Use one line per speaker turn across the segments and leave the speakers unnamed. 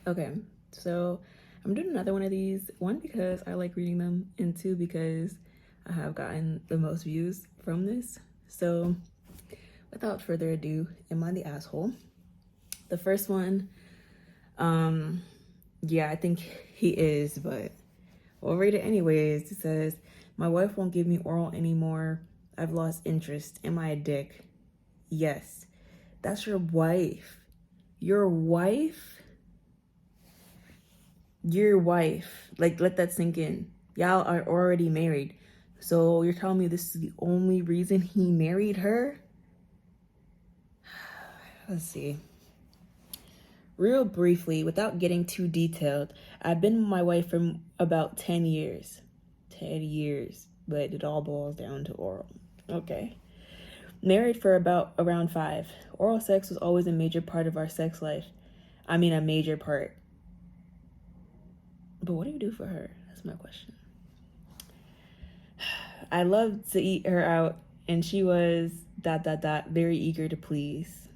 Okay, so I'm doing another one of these. One, because I like reading them, and two, because I have gotten the most views from this. So without further ado, am I the asshole? The first one, yeah, I think he is, but we'll read it anyways. It says, my wife won't give me oral anymore. I've lost interest. Am I a dick? Yes. That's your wife. Your wife? Your wife. Like, let that sink in. Y'all are already married. So you're telling me this is the only reason he married her? Let's see. Real briefly, without getting too detailed, I've been with my wife for about 10 years. 10 years. But it all boils down to oral. Okay. Married for around 5. Oral sex was always a major part of our sex life. I mean, a major part. But what do you do for her? That's my question. I loved to eat her out, and she was ... very eager to please.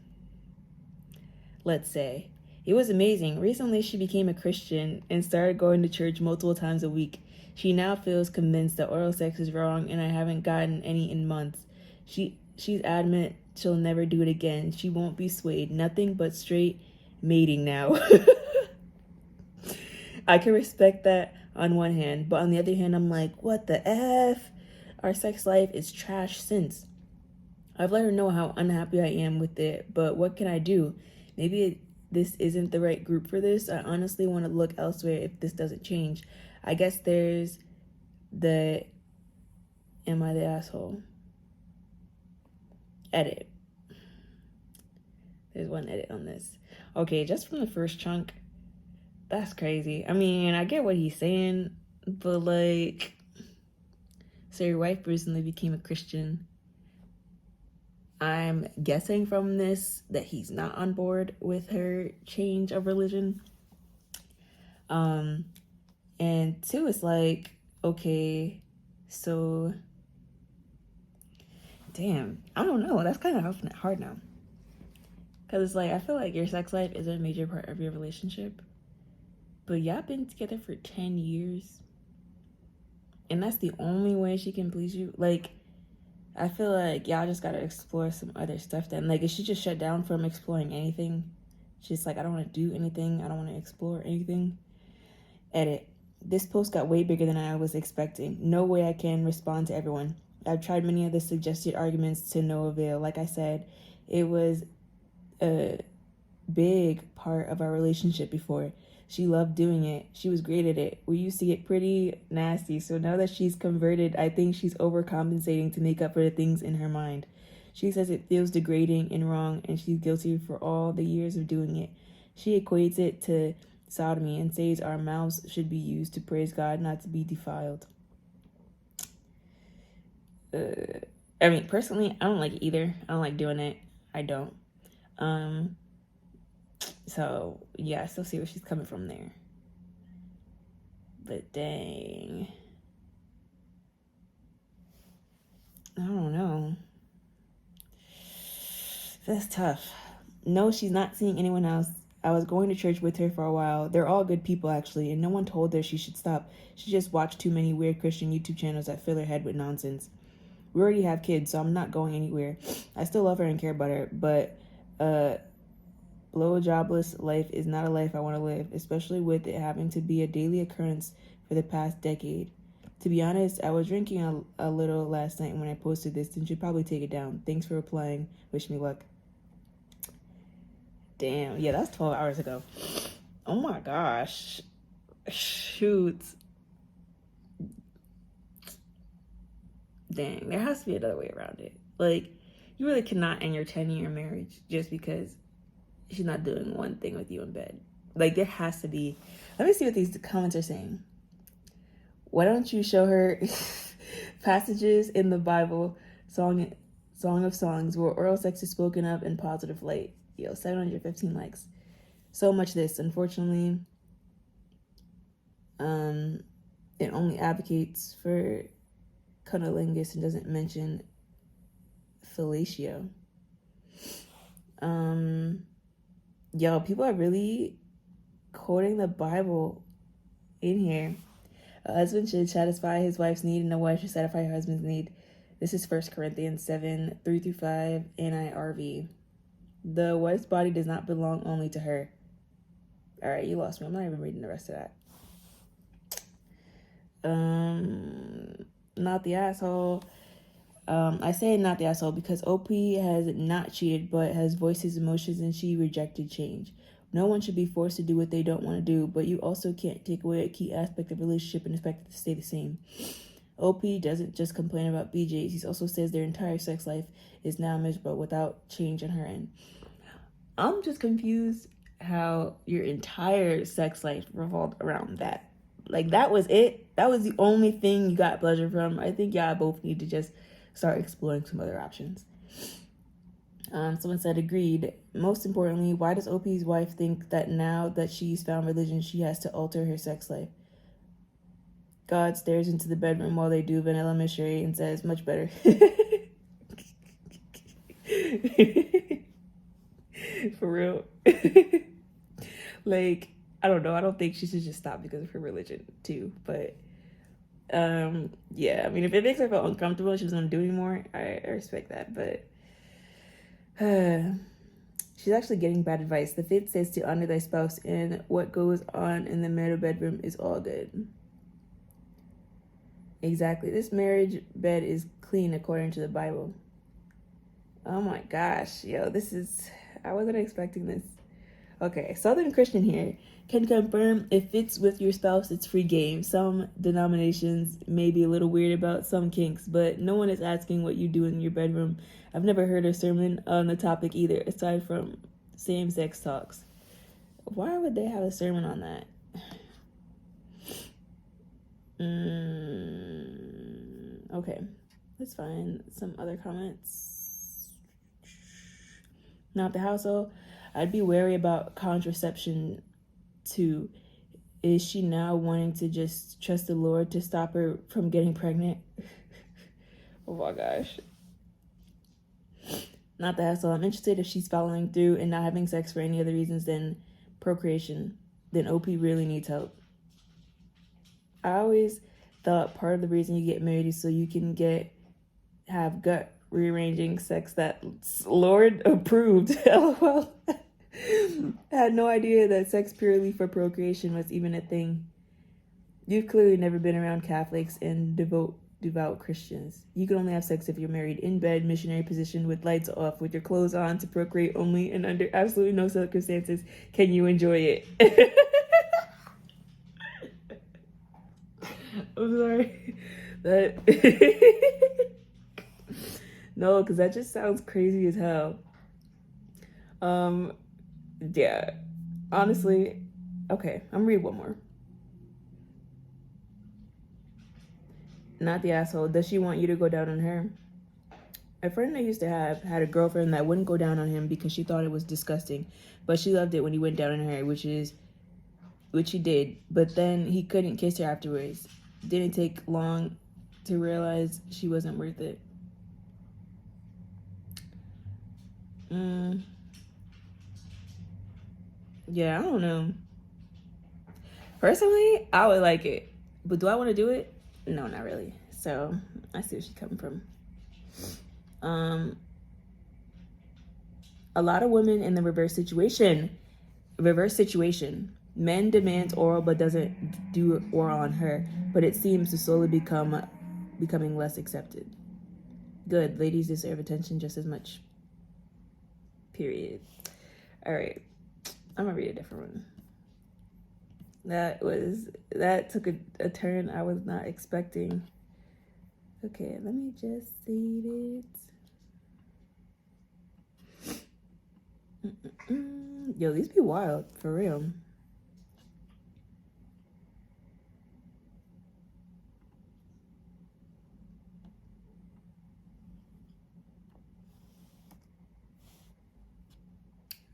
Let's say. It was amazing. Recently, she became a Christian and started going to church multiple times a week. She now feels convinced that oral sex is wrong, and I haven't gotten any in months. She's adamant she'll never do it again. She won't be swayed. Nothing but straight mating now. I can respect that on one hand, but on the other hand, I'm like, what the F? Our sex life is trash since. I've let her know how unhappy I am with it, but what can I do? Maybe this isn't the right group for this. I honestly want to look elsewhere if this doesn't change. I guess there's the am I the asshole? Edit. There's one edit on this. Okay, just from the first chunk, that's crazy. I mean, I get what he's saying, but like, so your wife recently became a Christian. I'm guessing from this that he's not on board with her change of religion. And two, it's like, okay, so damn, I don't know. That's kind of hard now. Because it's like, I feel like your sex life is a major part of your relationship. But y'all been together for 10 years. And that's the only way she can please you. Like, I feel like y'all just gotta explore some other stuff then. Like, is she just shut down from exploring anything? She's like, I don't want to do anything. I don't want to explore anything. Edit. This post got way bigger than I was expecting. No way I can respond to everyone. I've tried many of the suggested arguments to no avail. Like I said, it was a big part of our relationship before. She loved doing it. She was great at it. We used to get pretty nasty. So now that she's converted, I think she's overcompensating to make up for the things in her mind. She says it feels degrading and wrong, and she's guilty for all the years of doing it. She equates it to sodomy and says our mouths should be used to praise God, not to be defiled. I mean, personally, I don't like it either. I don't like doing it. I don't. So yeah, I still see where she's coming from there. But dang, I don't know. That's tough. No, she's not seeing anyone else. I was going to church with her for a while. They're all good people, actually, and no one told her she should stop. She just watched too many weird Christian YouTube channels that fill her head with nonsense. We already have kids, so I'm not going anywhere. I still love her and care about her, but blowjobless life is not a life I want to live, especially with it having to be a daily occurrence for the past decade. To be honest, I was drinking a little last night when I posted this and should probably take it down. Thanks for replying. Wish me luck. Damn, yeah, that's 12 hours ago. Oh my gosh. Shoot. Dang, there has to be another way around it. Like, you really cannot end your 10-year marriage just because she's not doing one thing with you in bed. Like, there has to be. Let me see what these comments are saying. Why don't you show her passages in the Bible, Song of Songs, where oral sex is spoken of in positive light? Yo, 715 likes. So much this. Unfortunately, it only advocates for cunnilingus and doesn't mention fellatio. Yo, people are really quoting the Bible in here. A husband should satisfy his wife's need, and a wife should satisfy her husband's need. This is 1 Corinthians 7, 3-5, NIRV. The wife's body does not belong only to her. All right, you lost me. I'm not even reading the rest of that. Not the asshole. I say not the asshole because OP has not cheated, but has voiced his emotions, and she rejected change. No one should be forced to do what they don't want to do, but you also can't take away a key aspect of a relationship and expect it to stay the same. OP doesn't just complain about BJs. He also says their entire sex life is now miserable without change on her end. I'm just confused how your entire sex life revolved around that. Like, that was it. That was the only thing you got pleasure from. I think y'all both need to just start exploring some other options. Someone said, agreed. Most importantly, why does OP's wife think that now that she's found religion, she has to alter her sex life? God stares into the bedroom while they do vanilla mystery and says, much better. For real. Like, I don't know. I don't think she should just stop because of her religion too. But yeah, I mean, if it makes her feel uncomfortable, she doesn't want to do anymore, I respect that. But she's actually getting bad advice. The faith says to honor thy spouse, and what goes on in the marital bedroom is all good. Exactly. This marriage bed is clean according to the Bible. Oh my gosh, yo, I wasn't expecting this. Okay, Southern Christian here can confirm if it's with your spouse, it's free game. Some denominations may be a little weird about some kinks, but no one is asking what you do in your bedroom. I've never heard a sermon on the topic either, aside from same-sex talks. Why would they have a sermon on that? Okay, let's find some other comments. Not the household. I'd be wary about contraception too. Is she now wanting to just trust the Lord to stop her from getting pregnant? Oh my gosh. Not the hassle. I'm interested if she's following through and not having sex for any other reasons than procreation. Then OP really needs help. I always thought part of the reason you get married is so you can have gut rearranging sex that's Lord approved. LOL. I had no idea that sex purely for procreation was even a thing. You've clearly never been around Catholics and devout Christians. You can only have sex if you're married, in bed, missionary position, with lights off, with your clothes on, to procreate only, and under absolutely no circumstances can you enjoy it. I'm sorry. No, because that just sounds crazy as hell. Yeah. Honestly, okay, I'm gonna read one more. Not the asshole. Does she want you to go down on her? A friend I used to have had a girlfriend that wouldn't go down on him because she thought it was disgusting, but she loved it when he went down on her, which he did. But then he couldn't kiss her afterwards. Didn't take long to realize she wasn't worth it. Yeah, I don't know. Personally, I would like it, but do I want to do it? No, not really. So I see where she's coming from. A lot of women in the reverse situation. Men demands oral but doesn't do oral on her, but it seems to slowly becoming less accepted. Good. Ladies deserve attention just as much. Period. All right. I'm gonna read a different one. That took a turn I was not expecting. Okay, let me just save it. Yo, these be wild, for real.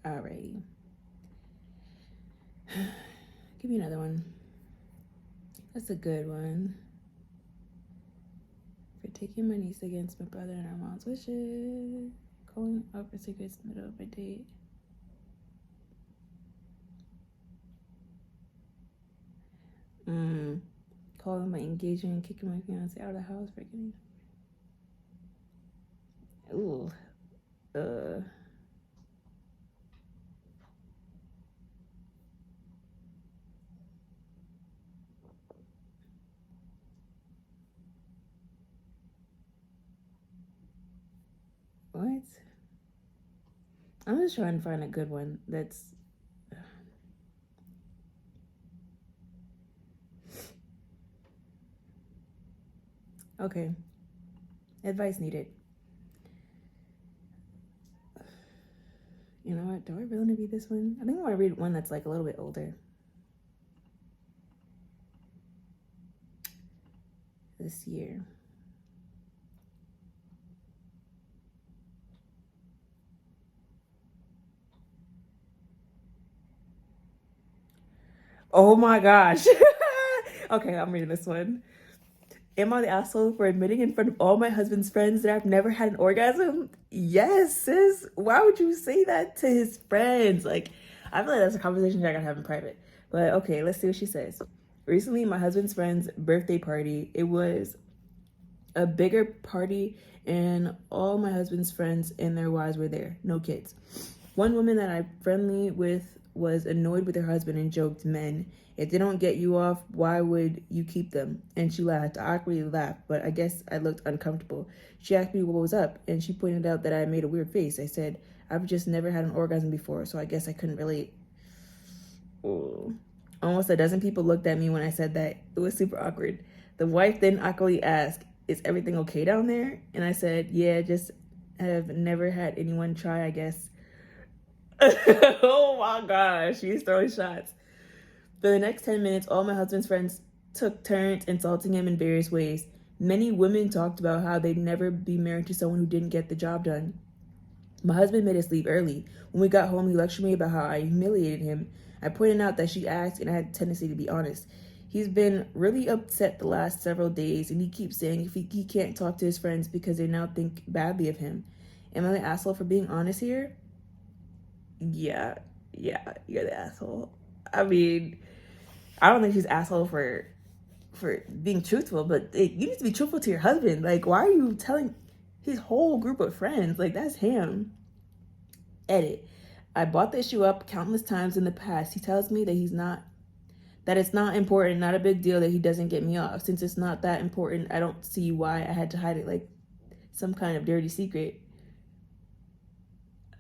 Alrighty. Give me another one. That's a good one. For taking my niece against my brother and our mom's wishes. Going out for cigarettes in the middle of my date. Pausing my engagement, kicking my fiance out of the house, breaking. Ooh. What? I'm just trying to find a good one that's. Okay. Advice needed. You know what? Do I really want to read this one? I think I want to read one that's like a little bit older. This year. Oh my gosh. Okay, I'm reading this one. Am I the asshole for admitting in front of all my husband's friends that I've never had an orgasm? Yes, sis. Why would you say that to his friends? Like, I feel like that's a conversation I gotta have in private. But okay, let's see what she says. Recently, my husband's friend's birthday party. It was a bigger party, and all my husband's friends and their wives were there. No kids. One woman that I'm friendly with was annoyed with her husband and joked, "Men, if they don't get you off, why would you keep them?" And she laughed. I awkwardly laughed, but I guess I looked uncomfortable. She asked me what was up, and she pointed out that I made a weird face. I said, "I've just never had an orgasm before, so I guess I couldn't relate." Oh. Almost a dozen people looked at me when I said that. It was super awkward. The wife then awkwardly asked, "Is everything okay down there?" And I said, "Yeah, just have never had anyone try, I guess." Oh my gosh, she's throwing shots. For the next 10 minutes, all my husband's friends took turns insulting him in various ways. Many women talked about how they'd never be married to someone who didn't get the job done. My husband made us leave early. When we got home, he lectured me about how I humiliated him. I pointed out that she asked, and I had a tendency to be honest. He's been really upset the last several days, and he keeps saying if he can't talk to his friends because they now think badly of him. Am I the asshole for being honest here? Yeah, you're the asshole. I mean, I don't think she's asshole for being truthful, but you need to be truthful to your husband. Like, why are you telling his whole group of friends? Like, that's him. Edit. I brought the issue up countless times in the past. He tells me that it's not important, not a big deal that he doesn't get me off. Since it's not that important, I don't see why I had to hide it like some kind of dirty secret.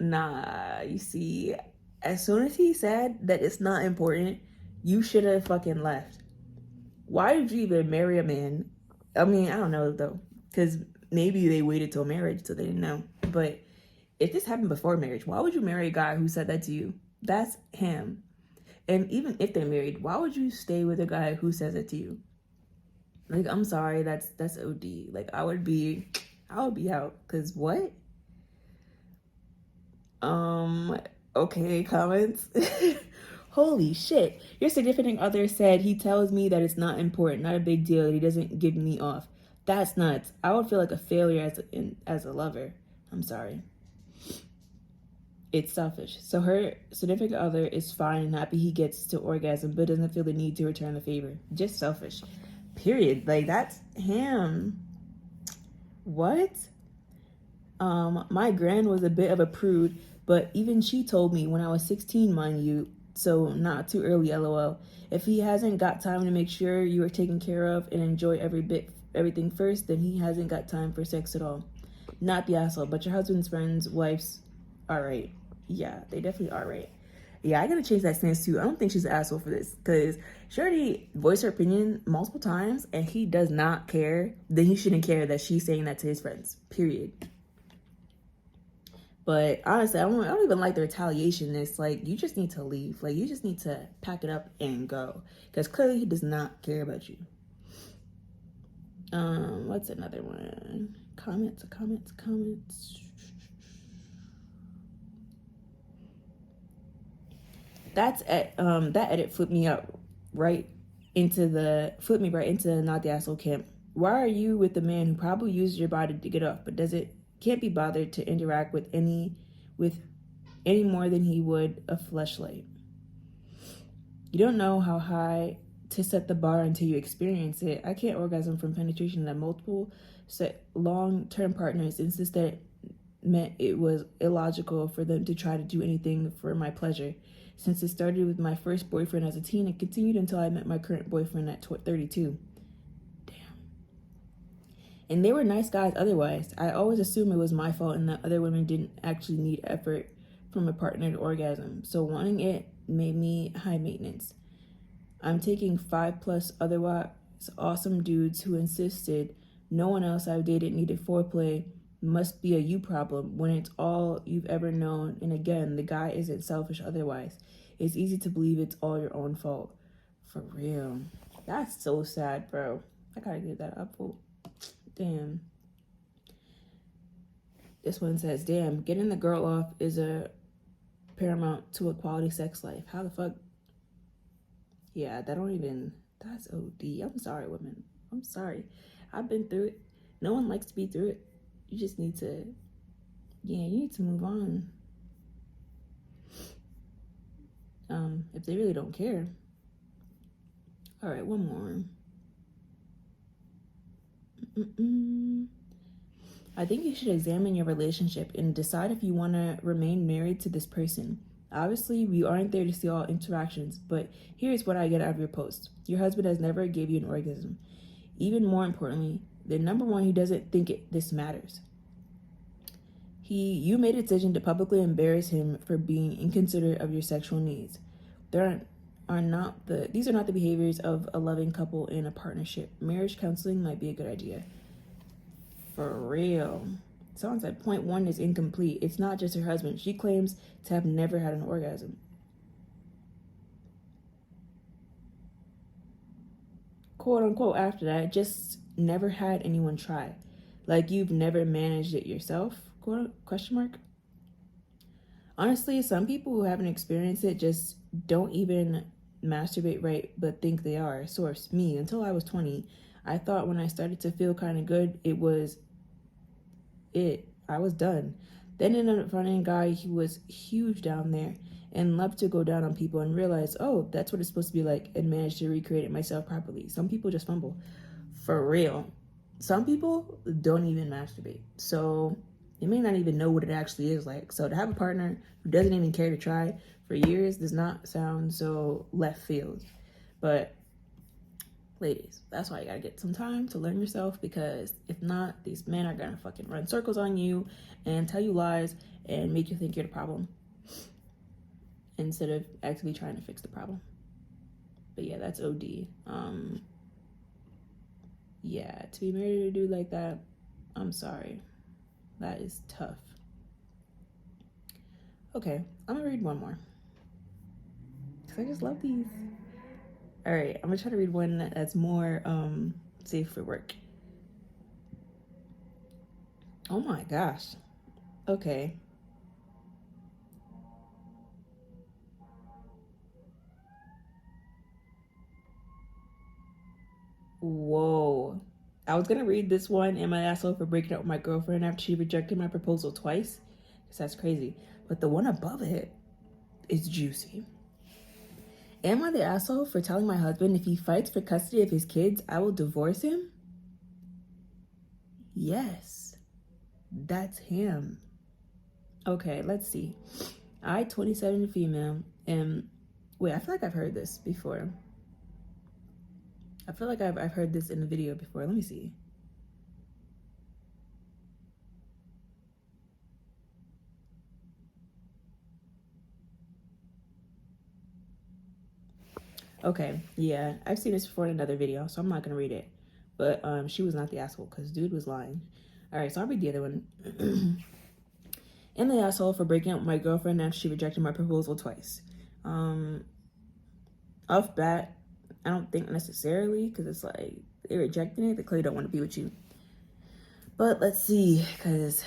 Nah, you see, as soon as he said that it's not important, you should have fucking left. Why did you even marry a man? I mean, I don't know though, because maybe they waited till marriage so they didn't know. But if this happened before marriage, why would you marry a guy who said that to you? That's him. And even if they're married, why would you stay with a guy who says it to you? Like, I'm sorry, that's OD. Like, I would be out. Cause what? Okay, comments. Holy shit. Your significant other said he tells me that it's not important, not a big deal, that he doesn't give me off. That's nuts. I would feel like a failure as a lover. I'm sorry. It's selfish. So her significant other is fine and happy he gets to orgasm, but doesn't feel the need to return the favor. Just selfish. Period. Like, that's him. What? My gran was a bit of a prude, but even she told me when I was 16, mind you, so not too early, lol. If he hasn't got time to make sure you are taken care of and enjoy everything first, then he hasn't got time for sex at all. Not the asshole, but your husband's friends, wives, are right. Yeah, they definitely are right. Yeah, I gotta change that stance too. I don't think she's an asshole for this because she already voiced her opinion multiple times and he does not care. Then he shouldn't care that she's saying that to his friends, period. But honestly, I don't even like the retaliation. It's like, you just need to leave. Like, you just need to pack it up and go. Because clearly he does not care about you. What's another one? Comments. That edit flipped me right into the not the asshole camp. Why are you with the man who probably uses your body to get off, but can't be bothered to interact with any more than he would a fleshlight? You don't know how high to set the bar until you experience it. I can't orgasm from penetration that multiple long-term partners insist that meant it was illogical for them to try to do anything for my pleasure. Since it started with my first boyfriend as a teen, it continued until I met my current boyfriend at 32. Damn. And they were nice guys otherwise. I always assumed it was my fault and that other women didn't actually need effort from a partner to orgasm. So wanting it made me high maintenance. I'm taking 5+ otherwise awesome dudes who insisted no one else I've dated needed foreplay. Must be a you problem when it's all you've ever known. And again, the guy isn't selfish otherwise. It's easy to believe it's all your own fault. For real. That's so sad, bro. I gotta give that up. Damn. This one says, damn, getting the girl off is a paramount to a quality sex life. How the fuck? Yeah, that's OD. I'm sorry, women. I'm sorry. I've been through it. No one likes to be through it. You just need to, you need to move on. If they really don't care. All right, one more. I think you should examine your relationship and decide if you want to remain married to this person. Obviously, we aren't there to see all interactions, but here's what I get out of your post. Your husband has never gave you an orgasm. Even more importantly, the number one, he doesn't think this matters. You made a decision to publicly embarrass him for being inconsiderate of your sexual needs. These are not the behaviors of a loving couple in a partnership. Marriage counseling might be a good idea. For real. Someone said point 1 is incomplete. It's not just her husband. She claims to have never had an orgasm. Quote unquote after that, just never had anyone try. Like you've never managed it yourself? Question mark. Honestly, some people who haven't experienced it just don't even masturbate right, but think they are. Source, me. Until I was 20, I thought when I started to feel kind of good, it was it. I was done. Then ended up finding a guy who was huge down there and loved to go down on people and realized, oh, that's what it's supposed to be like, and managed to recreate it myself properly. Some people just fumble. For real. Some people don't even masturbate. So they may not even know what it actually is like. So to have a partner who doesn't even care to try for years does not sound so left field. But ladies, that's why you gotta get some time to learn yourself, because if not, these men are gonna fucking run circles on you and tell you lies and make you think you're the problem instead of actually trying to fix the problem. But yeah, that's OD. Yeah, to be married to a dude like that, I'm sorry. That is tough. Okay, I'm gonna read one more, because I just love these. All right, I'm gonna try to read one that's more safe for work. Oh my gosh. Okay. Whoa. I was gonna read this one, am I an asshole for breaking up with my girlfriend after she rejected my proposal twice? Because that's crazy. But the one above it is juicy. Am I the asshole for telling my husband if he fights for custody of his kids, I will divorce him? Yes, that's him. Okay, let's see. I, 27 female, am... Wait, I feel like I've heard this before. I feel like I've heard this in a video before. Let me see. Okay, yeah, I've seen this before in another video, so I'm not gonna read it. But she was not the asshole, because dude was lying. All right, so I'll read the other one. Am the asshole for breaking up with my girlfriend after she rejected my proposal twice? Off bat, I don't think necessarily, because it's like they're rejecting it. They clearly don't want to be with you. But let's see, because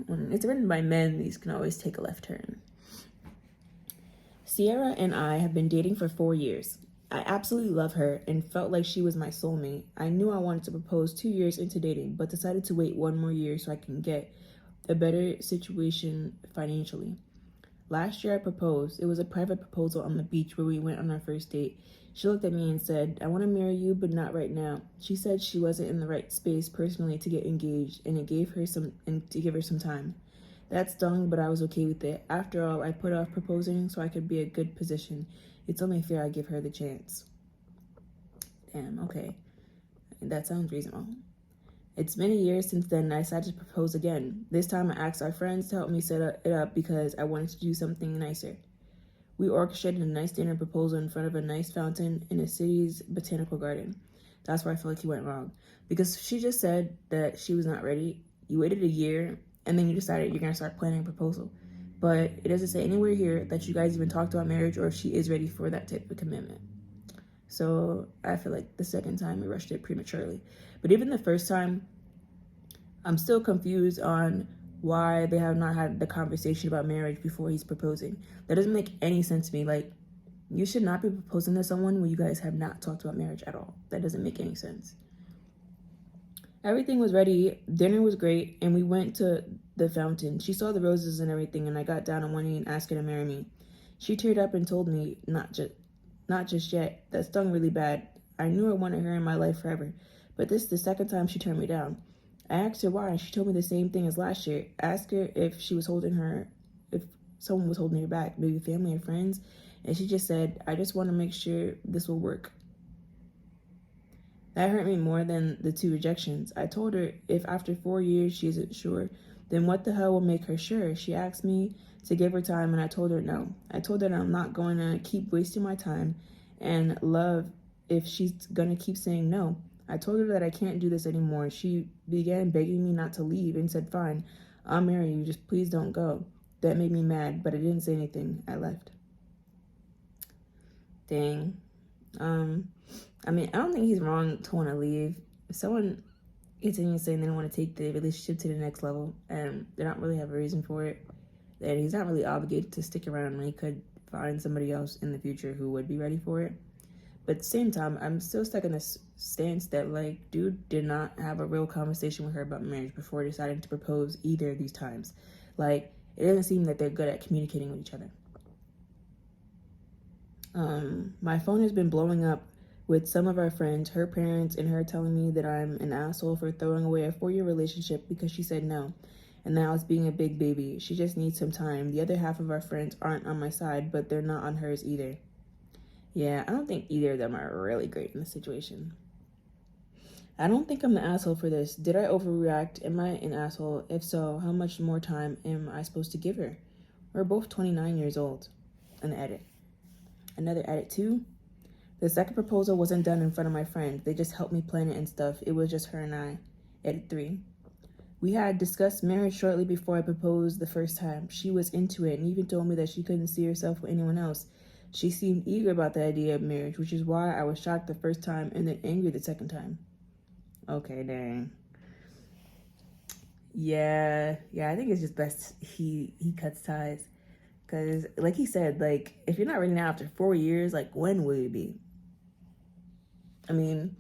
when it's written by men, these can always take a left turn. Sierra and I have been dating for 4 years. I absolutely love her and felt like she was my soulmate. I knew I wanted to propose 2 years into dating, but decided to wait 1 more year so I can get a better situation financially. Last year I proposed. It was a private proposal on the beach where we went on our first date. She looked at me and said, I want to marry you, but not right now. She said she wasn't in the right space personally to get engaged, and to give her some time. That stung, but I was okay with it. After all, I put off proposing so I could be a good position. It's only fair I give her the chance. Damn, okay. That sounds reasonable. It's been a year since then, and I decided to propose again. This time I asked our friends to help me set it up because I wanted to do something nicer. We orchestrated a nice dinner proposal in front of a nice fountain in the city's botanical garden. That's where I feel like he went wrong. Because she just said that she was not ready. You waited a year, and then you decided you're going to start planning a proposal. But it doesn't say anywhere here that you guys even talked about marriage or if she is ready for that type of commitment. So I feel like the second time we rushed it prematurely. But even the first time, I'm still confused on why they have not had the conversation about marriage before he's proposing. That doesn't make any sense to me. Like, you should not be proposing to someone when you guys have not talked about marriage at all. That doesn't make any sense. Everything was ready, dinner was great, and we went to the fountain. She saw the roses and everything, and I got down on one knee and asked her to marry me. She teared up and told me, not just yet. That stung really bad. I knew I wanted her in my life forever, but this is the second time she turned me down. I asked her why, and she told me the same thing as last year. I asked her if someone was holding her back, maybe family or friends, and she just said, I just want to make sure this will work. That hurt me more than the 2 rejections. I told her if after 4 years she isn't sure, then what the hell will make her sure? She asked me to give her time, and I told her no. I told her that I'm not going to keep wasting my time and love if she's going to keep saying no. I told her that I can't do this anymore. She began begging me not to leave and said, fine, I'll marry you, just please don't go. That made me mad, but I didn't say anything. I left. Dang. I don't think he's wrong to want to leave. If someone continues saying they don't want to take the relationship to the next level and they don't really have a reason for it, then he's not really obligated to stick around when he could find somebody else in the future who would be ready for it. But at the same time, I'm still stuck in this stance that, like, dude did not have a real conversation with her about marriage before deciding to propose either of these times. Like, it doesn't seem that they're good at communicating with each other. My phone has been blowing up with some of our friends, her parents, and her telling me that I'm an asshole for throwing away a 4-year relationship because she said no. And now it's being a big baby. She just needs some time. The other half of our friends aren't on my side, but they're not on hers either. Yeah, I don't think either of them are really great in this situation. I don't think I'm the asshole for this. Did I overreact? Am I an asshole? If so, how much more time am I supposed to give her? We're both 29 years old. An edit. Another edit too. The second proposal wasn't done in front of my friends. They just helped me plan it and stuff. It was just her and I. Edit 3. We had discussed marriage shortly before I proposed the first time. She was into it and even told me that she couldn't see herself with anyone else. She seemed eager about the idea of marriage, which is why I was shocked the first time and then angry the second time. Okay, dang. Yeah, I think it's just best he cuts ties. Because, like he said, like, if you're not ready now after 4 years, like, when will you be? I mean,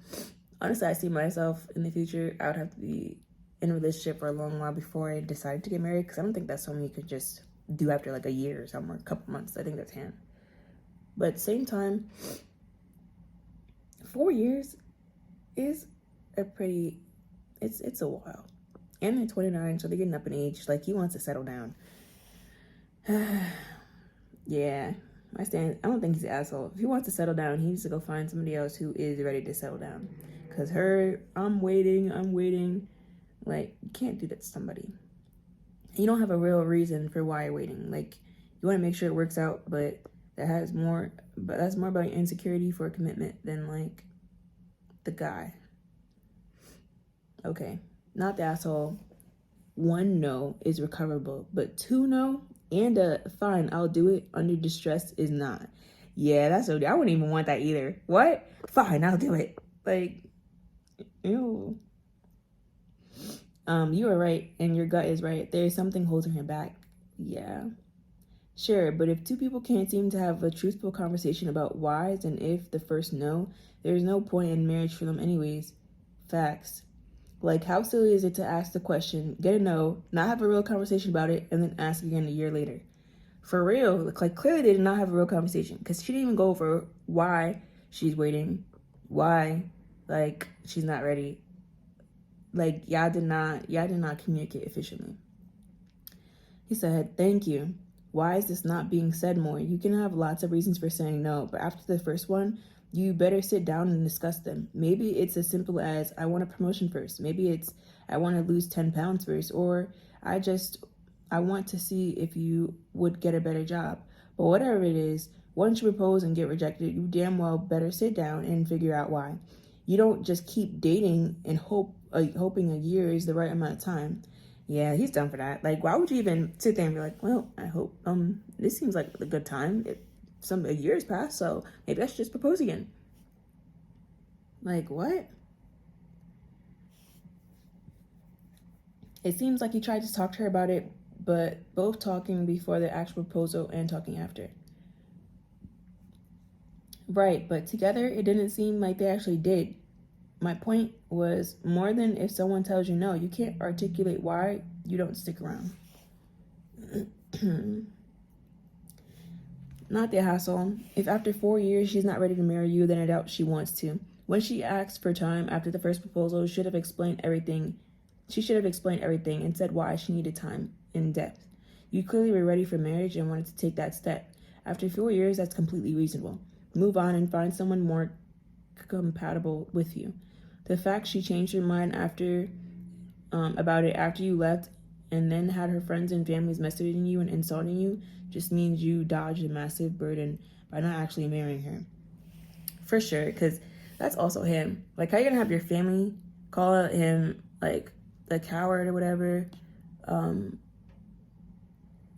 honestly, I see myself in the future. I would have to be in a relationship for a long while before I decided to get married, because I don't think that's something you could just do after, like, a year or something, or a couple months. I think that's hand. But at the same time, 4 years is it's a while. And they're 29, so they're getting up in age. Like, he wants to settle down. Yeah, I don't think he's an asshole. If he wants to settle down, he needs to go find somebody else who is ready to settle down. Because I'm waiting. Like, you can't do that to somebody. You don't have a real reason for why you're waiting. Like, you want to make sure it works out, but that's more about your insecurity for a commitment than, like, the guy. Okay, not the asshole. 1 no is recoverable, but 2 no and a fine, I'll do it under distress is not. Yeah, that's so. I wouldn't even want that either. What? Fine, I'll do it. Like, ew. You are right, and your gut is right. There is something holding her back. Yeah. Sure, but if 2 people can't seem to have a truthful conversation about whys and if the first no, there's no point in marriage for them anyways. Facts. Like, how silly is it to ask the question, get a no, not have a real conversation about it, and then ask again a year later? For real. Like, clearly they did not have a real conversation, because she didn't even go over why she's waiting, why, like, she's not ready. Like, y'all did not communicate efficiently. He said, "Thank you. Why is this not being said more? You can have lots of reasons for saying no, but after the first one, you better sit down and discuss them. Maybe it's as simple as, I want a promotion first. Maybe it's, I want to lose 10 pounds first. Or I want to see if you would get a better job. But whatever it is, once you propose and get rejected, you damn well better sit down and figure out why. You don't just keep dating and hoping a year is the right amount of time." Yeah, he's done for that. Like, why would you even sit there and be like, well, I hope this seems like a good time. A year's passed, so maybe I should just propose again. Like, what? It seems like he tried to talk to her about it, but both talking before the actual proposal and talking after. Right, but together it didn't seem like they actually did. My point was, more than if someone tells you no, you can't articulate why you don't stick around. Not the hassle. If after 4 years she's not ready to marry you, then I doubt she wants to. When she asked for time after the first proposal, she should have explained everything and said why she needed time in depth. You clearly were ready for marriage and wanted to take that step. After 4 years, that's completely reasonable. Move on and find someone more compatible with you. The fact she changed her mind about it after you left, and then had her friends and families messaging you and insulting you, just means you dodged a massive burden by not actually marrying her. For sure, because that's also him. Like, how you gonna have your family call him like a coward or whatever,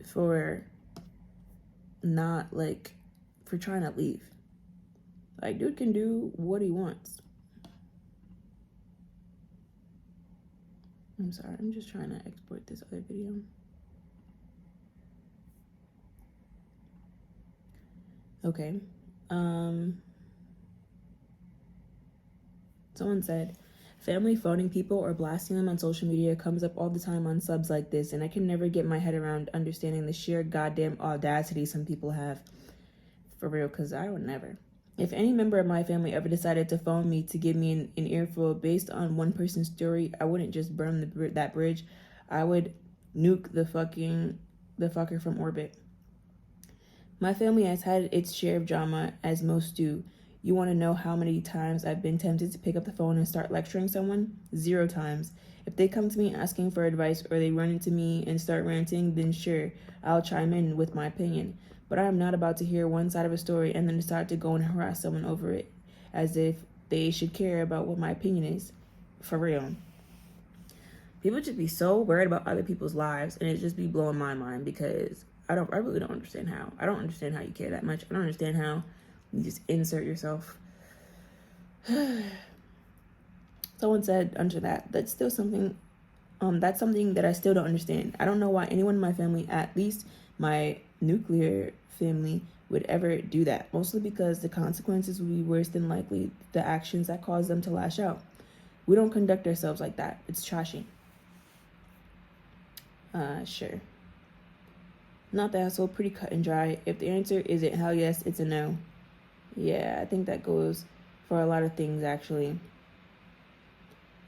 for not like for trying to leave? Like, dude can do what he wants. I'm sorry, I'm just trying to export this other video. Okay. Someone said, family phoning people or blasting them on social media comes up all the time on subs like this, and I can never get my head around understanding the sheer goddamn audacity some people have. For real, because I would never. If any member of my family ever decided to phone me to give me an earful based on one person's story, I wouldn't just burn that bridge. I would nuke the fucker from orbit. My family has had its share of drama, as most do. You want to know how many times I've been tempted to pick up the phone and start lecturing someone? 0 times. If they come to me asking for advice or they run into me and start ranting, then sure, I'll chime in with my opinion. But I am not about to hear one side of a story and then decide to go and harass someone over it, as if they should care about what my opinion is. For real. People just be so worried about other people's lives, and it just be blowing my mind, because I really don't understand how. I don't understand how you care that much. I don't understand how you just insert yourself. Someone said under that's still something, that's something that I still don't understand. I don't know why anyone in my family, at least my nuclear family, would ever do that. Mostly because the consequences would be worse than likely the actions that cause them to lash out. We don't conduct ourselves like that. It's trashy. Sure. Not the hassle, pretty cut and dry. If the answer isn't hell yes, it's a no. Yeah, I think that goes for a lot of things, actually.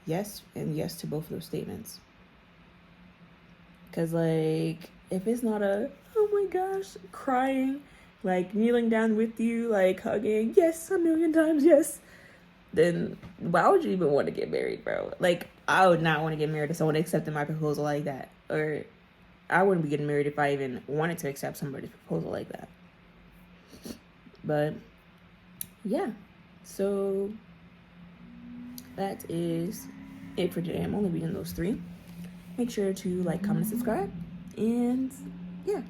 Yes, and yes to both of those statements. Because, like, if it's not oh my gosh, crying, like, kneeling down with you, like, hugging, yes, 1,000,000 times, yes, then why would you even want to get married, bro? Like, I would not want to get married to someone accepting my proposal like that. Or I wouldn't be getting married if I even wanted to accept somebody's proposal like that. But yeah, so that is it for today. I'm only reading those 3. Make sure to like, comment, subscribe, and yeah.